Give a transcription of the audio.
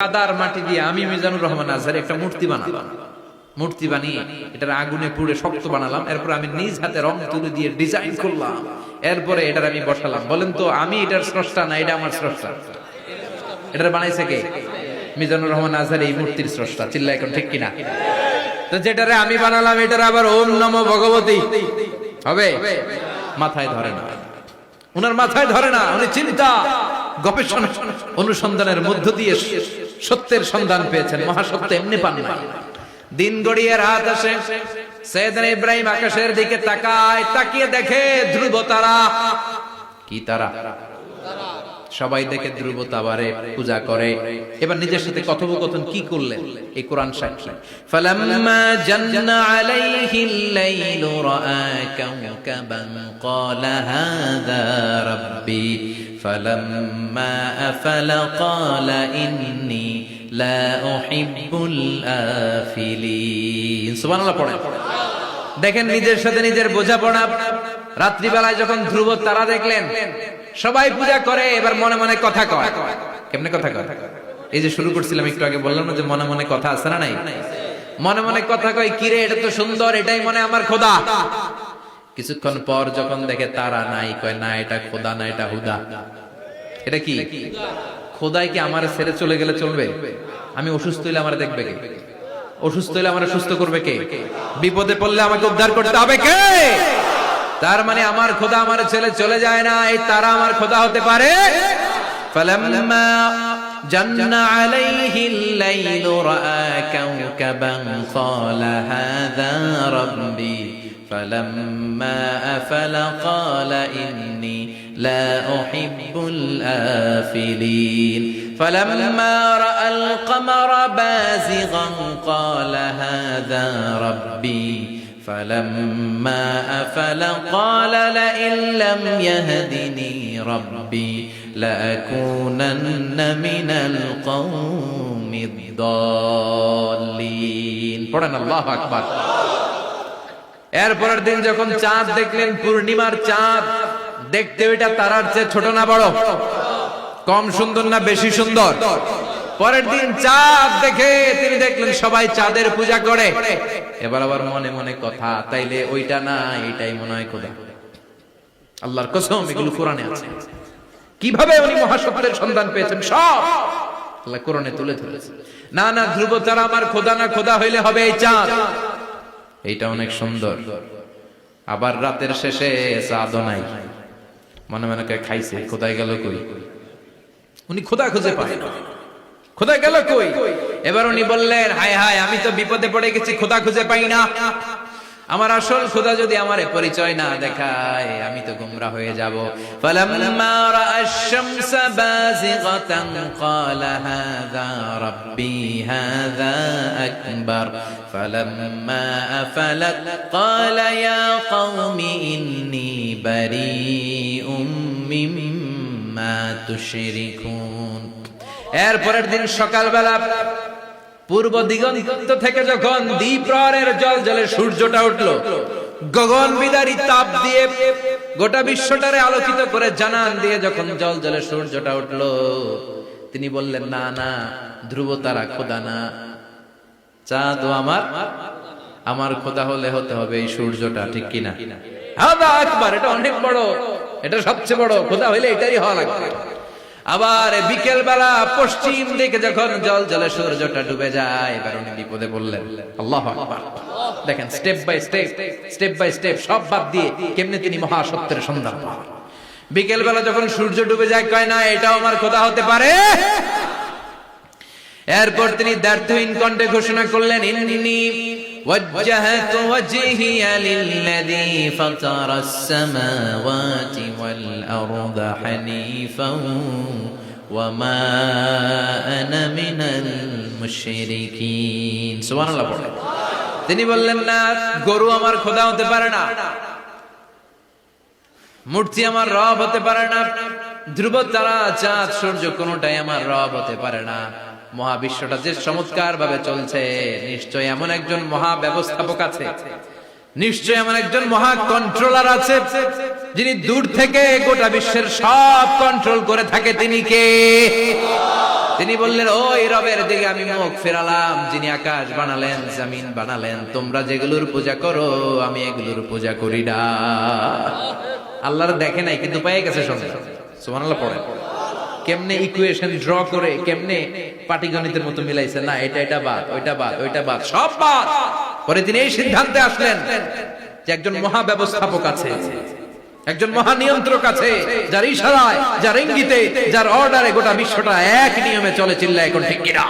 কাদার মাটি দিয়ে আমি মিজানুর রহমান আজহারি একটা মূর্তি বানালাম। মূর্তি বানিয়ে এটার আগুনে পুড়ে শক্ত বানালাম। এরপর আমি নিজ হাতে রং তুলি দিয়ে ডিজাইন করলাম। এরপরে এটার আমি বসালাম। বলেন তো আমি এটার স্রষ্টা না এটা আমার স্রষ্টা? এটার বানাইছে কে? মিজানুর রহমান আজহারি এই মূর্তির স্রষ্টা। চিল্লা এখন ঠিক কিনা? তো যেটারে আমি বানালাম এটার আবার ওম নমো ভগবতী হবে? মাথায় ধরে না, উনার মাথায় ধরে না। উনি চিন্তা গবেষণা অনুসন্ধানের মধ্য দিয়ে সত্যের সন্ধান পেয়েছেন। মহাসত্য এমনি পান না। দিন গড়িয়ে রাত আসে, সাইয়েদনা ইব্রাহিম আকাশের দিকে তাকায়, তাকিয়ে দেখে ধ্রুব তারা। কি তারা? সবাই দেখে ধ্রুব তারারে পূজা করে। এবার নিজের সাথে কথোপকথন কি করলেন এই কোরআন সাক্ষী। ফালাম্মা জান্না আলাইহিল লাইলু রাআ কাওকাবান ক্বালা হাযা রাব্বি ফালাম্মা আফালা ক্বালা ইন্নী লা উহিব্বুল আফিলিন। সুবহানাল্লাহ পড়েন। দেখেন নিজের সাথে নিজের বোঝাপড়া। রাত্রিবেলায় যখন ধ্রুব তারা দেখলেন সবাই পূজা করে, এবার মনে মনে কথা কয়। কেমনে কথা কয়? এই যে শুরু করছিলাম একটু আগে, বললাম না যে মনে মনে কথা আছে না নাই? মনে মনে কথা কয়, কিরে এটা তো সুন্দর, এটাই মনে আমার খোদা। কিছুক্ষণ পর যখন দেখে তারা নাই, কয় না এটা খোদা না, এটা হুদা। এটা কি? খোদাই কি আমার ছেড়ে চলে গেলে চলবে? আমি অসুস্থ হইলে আমার দেখবে কে? অসুস্থ হইলে আমার সুস্থ করবে কে? বিপদে পড়লে আমাকে উদ্ধার করতে হবে কে? তার মানে আমার খোদা আমার ছেলে চলে যায় না, এই তারা আমার খোদা হতে পারে। ফালাম্মা জান্না আলাইহিল লাইলু রাআ কাওকাবান ক্বালা হাযা রাব্বি ফালাম্মা আফালা ক্বালা ইন্নী লা উহিব্বুল আফিলিন ফালাম্মা রাআল কমারা বাযিগান ক্বালা হাযা রাব্বি فلما أفل قال لئن لم يهدني ربي لأكونن من القوم الضالين পড়েন আল্লাহু আকবার। এরপরের দিন যখন চাঁদ দেখলেন, পূর্ণিমার চাঁদ, দেখতে ওইটা তারার চেয়ে ছোট না বড়? কম সুন্দর না বেশি সুন্দর? পরের দিন চাঁদ দেখে তিনি দেখলেন সবাই চাঁদের পূজা করে। এবার আবার মনে মনে কথা, তাইলে ওইটা না এটাই মনে হয় খোদা। আল্লাহর কসম এগুলো কোরআনে আছে। কিভাবে উনি মহাসত্যের সন্ধান পেয়েছেন সব আল্লাহ কোরআনে তুলে ধরেছেন। না না, ধ্রুব তারা আমার খোদা না, খোদা হইলে হবে এই চাঁদ। এইটা অনেক সুন্দর। আবার রাতের শেষে চাঁদও নাই, মনে মনে খাইছে খোদাই গেল কই? উনি খোদা খুঁজে পায় না, খোদা গেল কই? এবার উনি বললেন, হায় হায়, আমি তো বিপদে পড়ে গেছি, খোদা খুঁজে পাই না। আমার আসল খোদা যদি আমারে পরিচয় না দেখায় আমি তো গোমরাহ হয়ে যাব। ফালাম্মা রাআশ শামসা বাযিগাতান ক্বালা হাযা রাব্বি হাযা আকবার ফালাম্মা আফালাত ক্বালা ইয়া কওমি ইন্নী বারীউম মিম্মা তুশরিকুন। এরপরের দিন সকালবেলা পূর্ব দিগন্ত থেকে যখন দ্বিপ্রহরের জলজলে সূর্যটা উঠলো, গগন বিদারী তাপ দিয়ে গোটা বিশ্বটারে আলোকিত করে জানান দিয়ে যখন জলজলে সূর্যটা উঠলো, তিনি বললেন, না না, ধ্রুব তারা খোদা না, চাঁদ আমার খোদা হলে হতে হবে এই সূর্যটা। ঠিক কিনা? হাযা আকবার, এটা অনেক বড়, এটা সবচেয়ে বড়, খোদা হইলে এটাই হওয়া লাগবে। আবার বিকেল বেলা পশ্চিম দিকে যখন জলজলে সূর্যটা ডুবে যায়, এবার উনি বিপদে পড়লেন। আল্লাহু আকবার। দেখেন স্টেপ বাই স্টেপ সব বাদ দিয়ে কেমনে তিনি মহাসত্যের সন্ধান পান। বিকেল বেলা যখন সূর্য ডুবে যায়, কয় না এটাও আমার খোদা হতে পারে। এরপর তিনি দ্ব্যর্থহীন কণ্ঠে ঘোষণা করলেন, ইন্নী وجهت وجهي للذي فطر السماوات والأرض حنيفا وما أنا من المشركين। সুবহানাল্লাহ পড়েন। তিনি বললেন, না, গরু আমার খোদা হতে পারে না, মূর্তি আমার রব হতে পারে না, ধ্রুব তারা চাঁদ সূর্য কোনটাই আমার রব হতে পারে না। মহাবিশ্বটা যে চমৎকার ভাবে চলছে, নিশ্চয় এমন একজন মহা ব্যবস্থাপক আছে, নিশ্চয় এমন একজন মহা কন্ট্রোলার আছে, যিনি দূর থেকে গোটা বিশ্বের সব কন্ট্রোল করে থাকে। তিনি কে? তিনি বললেন ওই রবের দিকে আমি মুখ ফেরালাম যিনি আকাশ বানালেন জমিন বানালেন, তোমরা যেগুলোর পূজা করো আমি এগুলোর পূজা করি না। আল্লাহর দেখে নাই কিন্তু পেয়ে গেছে সন্দেহ। সুবহানাল্লাহ পড়ে কেমনে ইকুয়েশন ড্র করে কেমনে পাটিগণিতের মতো মিলাইছে, না এটা এটা বাদ ওইটা বাদ ওইটা বাদ সব বাদ। পরে তিনি এই সিদ্ধান্তে আসলেন যে একজন মহা ব্যবস্থাপক আছে, একজন মহা নিয়ন্ত্রক আছে, যার ইশারায় যার ইঙ্গিতে যার অর্ডারে গোটা বিশ্বটা এক নিয়মে চলে। চিল্লায় এখন ঠিক কিনা?